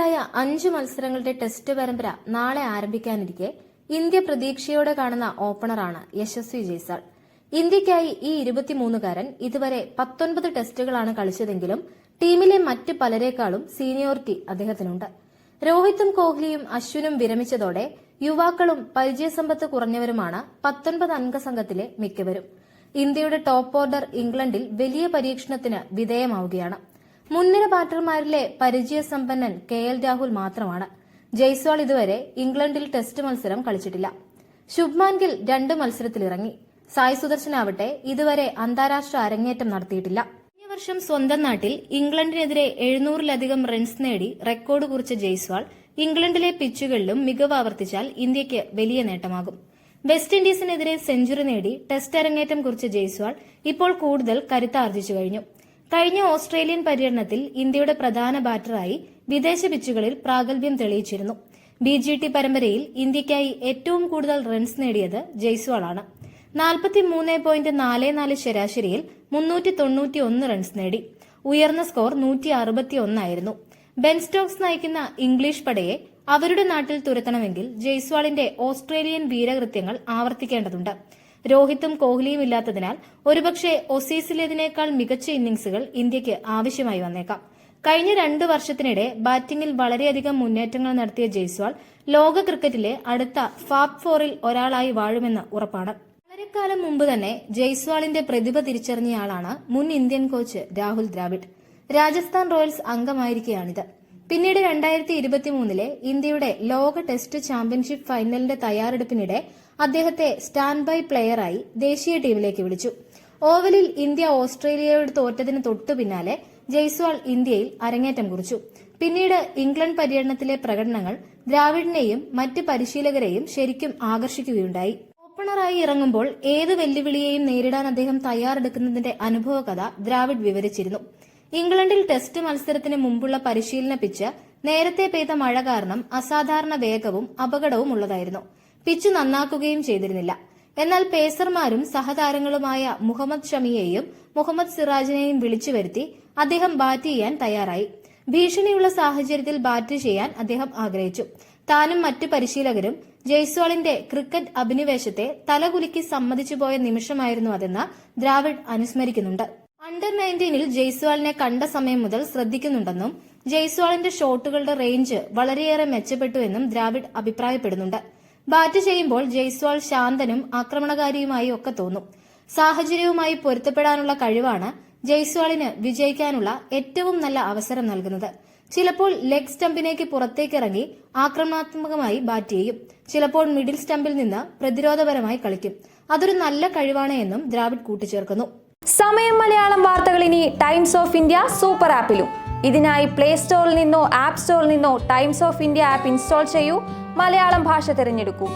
തുടർച്ചയായ 5 മത്സരങ്ങളുടെ ടെസ്റ്റ് പരമ്പര നാളെ ആരംഭിക്കാനിരിക്കെ ഇന്ത്യ പ്രതീക്ഷയോടെ കാണുന്ന ഓപ്പണറാണ് യശസ്വി ജയ്സ്വാൾ. ഇന്ത്യയ്ക്കായി ഈ 23-കാരൻ ഇതുവരെ 19 ടെസ്റ്റുകളാണ് കളിച്ചതെങ്കിലും ടീമിലെ മറ്റ് പലരെക്കാളും സീനിയോറിറ്റി അദ്ദേഹത്തിനുണ്ട്. രോഹിത്തും കോഹ്ലിയും അശ്വിനും വിരമിച്ചതോടെ യുവാക്കളും പരിചയസമ്പത്ത് കുറഞ്ഞവരുമാണ് 19 അംഗ സംഘത്തിലെ മിക്കവരും. ഇന്ത്യയുടെ ടോപ്പ് ഓർഡർ ഇംഗ്ലണ്ടിൽ വലിയ പരീക്ഷണത്തിന് വിധേയമാവുകയാണ്. മുൻനിര ബാറ്റർമാരിലെ പരിചയസമ്പന്നൻ KL രാഹുൽ മാത്രമാണ്. ജയ്സ്വാൾ ഇതുവരെ ഇംഗ്ലണ്ടിൽ ടെസ്റ്റ് മത്സരം കളിച്ചിട്ടില്ല. ശുഭ്മാൻ ഗിൽ 2 മത്സരത്തിലിറങ്ങി. സായ് സുദർശനാവട്ടെ ഇതുവരെ അന്താരാഷ്ട്ര അരങ്ങേറ്റം നടത്തിയിട്ടില്ല. കഴിഞ്ഞ വർഷം സ്വന്തം നാട്ടിൽ ഇംഗ്ലണ്ടിനെതിരെ 700-ലധികം റൺസ് നേടി റെക്കോർഡ് കുറിച്ച ജയ്സ്വാൾ ഇംഗ്ലണ്ടിലെ പിച്ചുകളിലും മികവ് ആവർത്തിച്ചാൽ ഇന്ത്യയ്ക്ക് വലിയ നേട്ടമാകും. വെസ്റ്റ് ഇൻഡീസിനെതിരെ സെഞ്ചുറി നേടി ടെസ്റ്റ് അരങ്ങേറ്റം കുറിച്ച ജയ്സ്വാൾ ഇപ്പോൾ കൂടുതൽ കരുത്താർജിച്ചു കഴിഞ്ഞു. കഴിഞ്ഞ ഓസ്ട്രേലിയൻ പര്യടനത്തിൽ ഇന്ത്യയുടെ പ്രധാന ബാറ്ററായി വിദേശ പിച്ചുകളിൽ പ്രാഗൽഭ്യം തെളിയിച്ചിരുന്നു. BGT പരമ്പരയിൽ ഇന്ത്യയ്ക്കായി ഏറ്റവും കൂടുതൽ റൺസ് നേടിയത് ജയ്സ്വാളാണ്. 43.44 ശരാശരിയിൽ 391 റൺസ് നേടി. ഉയർന്ന സ്കോർ 161 ആയിരുന്നു. ബെൻ സ്റ്റോക്സ് നയിക്കുന്ന ഇംഗ്ലീഷ് പടയെ അവരുടെ നാട്ടിൽ തുരത്തണമെങ്കിൽ ജയ്സ്വാളിന്റെ ഓസ്ട്രേലിയൻ വീരകൃത്യങ്ങൾ ആവർത്തിക്കേണ്ടതുണ്ട്. രോഹിത്തും കോഹ്ലിയും ഇല്ലാത്തതിനാൽ ഒരുപക്ഷെ ഓസീസിലേതിനേക്കാൾ മികച്ച ഇന്നിംഗ്സുകൾ ഇന്ത്യയ്ക്ക് ആവശ്യമായി വന്നേക്കാം. കഴിഞ്ഞ 2 വർഷത്തിനിടെ ബാറ്റിംഗിൽ വളരെയധികം മുന്നേറ്റങ്ങൾ നടത്തിയ ജയ്സ്വാൾ ലോക ക്രിക്കറ്റിലെ അടുത്ത ഫാബ് 4-ൽ ഒരാളായി വാഴുമെന്ന് ഉറപ്പാണ്. വളരെക്കാലം മുമ്പ് തന്നെ ജയ്സ്വാളിന്റെ പ്രതിഭ തിരിച്ചറിഞ്ഞയാളാണ് മുൻ Indian coach Rahul Dravid. Rajasthan Royals അംഗമായിരിക്കെയാണിത്. പിന്നീട് 2023-ലെ ഇന്ത്യയുടെ ലോക ടെസ്റ്റ് ചാമ്പ്യൻഷിപ്പ് ഫൈനലിന്റെ തയ്യാറെടുപ്പിനിടെ അദ്ദേഹത്തെ സ്റ്റാൻഡ് ബൈ പ്ലെയറായി ദേശീയ ടീമിലേക്ക് വിളിച്ചു. ഓവലിൽ ഇന്ത്യ ഓസ്ട്രേലിയയോട് തോറ്റതിന് തൊട്ടു പിന്നാലെ ജയ്സ്വാൾ ഇന്ത്യയിൽ അരങ്ങേറ്റം കുറിച്ചു. പിന്നീട് ഇംഗ്ലണ്ട് പര്യടനത്തിലെ പ്രകടനങ്ങൾ ദ്രാവിഡിനെയും മറ്റ് പരിശീലകരെയും ശരിക്കും ആകർഷിക്കുകയുണ്ടായി. ഓപ്പണറായി ഇറങ്ങുമ്പോൾ ഏത് വെല്ലുവിളിയെയും നേരിടാൻ അദ്ദേഹം തയ്യാറെടുക്കുന്നതിന്റെ അനുഭവകഥ ദ്രാവിഡ് വിവരിച്ചിരുന്നു. ഇംഗ്ലണ്ടിൽ ടെസ്റ്റ് മത്സരത്തിന് മുമ്പുള്ള പരിശീലന പിച്ച് നേരത്തെ പെയ്ത മഴ കാരണം അസാധാരണ വേഗവും അപകടവും ഉള്ളതായിരുന്നു. പിച്ച് നന്നാക്കുകയും ചെയ്തിരുന്നില്ല. എന്നാൽ പേസർമാരും സഹതാരങ്ങളുമായ മുഹമ്മദ് ഷമിയെയും മുഹമ്മദ് സിറാജിനെയും വിളിച്ചു വരുത്തി അദ്ദേഹം ബാറ്റ് ചെയ്യാൻ തയ്യാറായി. ഭീഷണിയുള്ള സാഹചര്യത്തിൽ ബാറ്റ് ചെയ്യാൻ അദ്ദേഹം ആഗ്രഹിച്ചു. താനും മറ്റ് പരിശീലകരും ജയ്സ്വാളിന്റെ ക്രിക്കറ്റ് അഭിനിവേശത്തെ തലകുലുക്കി സമ്മതിച്ചുപോയ നിമിഷമായിരുന്നു അതെന്ന് ദ്രാവിഡ് അനുസ്മരിക്കുന്നുണ്ട്. അണ്ടർ 19-ൽ ജയ്സ്വാളിനെ കണ്ട സമയം മുതൽ ശ്രദ്ധിക്കുന്നുണ്ടെന്നും ജയ്സ്വാളിന്റെ ഷോട്ടുകളുടെ റേഞ്ച് വളരെയേറെ മെച്ചപ്പെട്ടുവെന്നും ദ്രാവിഡ് അഭിപ്രായപ്പെടുന്നുണ്ട്. ബാറ്റ് ചെയ്യുമ്പോൾ ജയ്സ്വാൾ ശാന്തനും ആക്രമണകാരിയുമായി ഒക്കെ തോന്നും. സാഹചര്യവുമായി പൊരുത്തപ്പെടാനുള്ള കഴിവാണ് ജയ്സ്വാളിന് വിജയിക്കാനുള്ള ഏറ്റവും നല്ല അവസരം നൽകുന്നത്. ചിലപ്പോൾ ലെഗ് സ്റ്റമ്പിനേക്ക് പുറത്തേക്കിറങ്ങി ആക്രമണാത്മകമായി ബാറ്റ് ചെയ്യും. ചിലപ്പോൾ മിഡിൽ സ്റ്റമ്പിൽ നിന്ന് പ്രതിരോധപരമായി കളിക്കും. അതൊരു നല്ല കഴിവാണ് എന്നും ദ്രാവിഡ് കൂട്ടിച്ചേർക്കുന്നു. സമയം മലയാളം വാർത്തകൾ ഇനി ടൈംസ് ഓഫ് ഇന്ത്യ സൂപ്പർ ആപ്പിലും. ഇതിനായി പ്ലേ സ്റ്റോറിൽ നിന്നോ ആപ്പ് സ്റ്റോറിൽ നിന്നോ times of India app install ചെയ്യൂ. മലയാളം ഭാഷ തിരഞ്ഞെടുക്കൂ.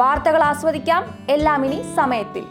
വാർത്തകൾ ആസ്വദിക്കാം. എല്ലാം ഇനി സമയത്തിൽ.